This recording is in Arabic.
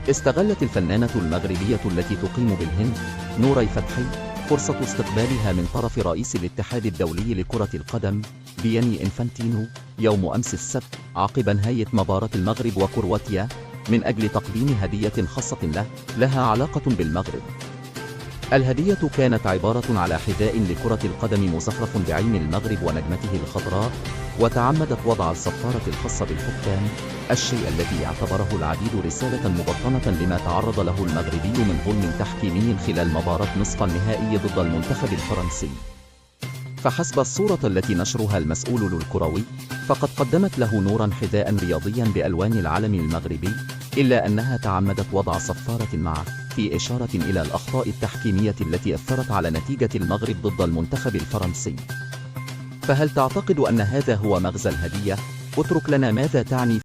استغلت الفنانة المغربية التي تقيم بالهند نوري فتحي فرصة استقبالها من طرف رئيس الاتحاد الدولي لكرة القدم جياني إنفانتينو يوم أمس السبت عقب نهاية مباراة المغرب وكرواتيا من أجل تقديم هدية خاصة لها علاقة بالمغرب. الهدية كانت عبارة على حذاء لكرة القدم مزخرف بعين المغرب ونجمته الخضراء، وتعمدت وضع الصفارة الخاصة بالحكام، الشيء الذي اعتبره العديد رسالة مبطنة لما تعرض له المغربي من ظلم تحكيمي خلال مباراة نصف النهائي ضد المنتخب الفرنسي. فحسب الصورة التي نشرها المسؤول الكروي، فقد قدمت له نورا حذاء رياضيا بألوان العلم المغربي، إلا أنها تعمدت وضع صفارة معه في إشارة إلى الأخطاء التحكيمية التي أثرت على نتيجة المغرب ضد المنتخب الفرنسي. فهل تعتقد أن هذا هو مغزى الهدية؟ اترك لنا ماذا تعني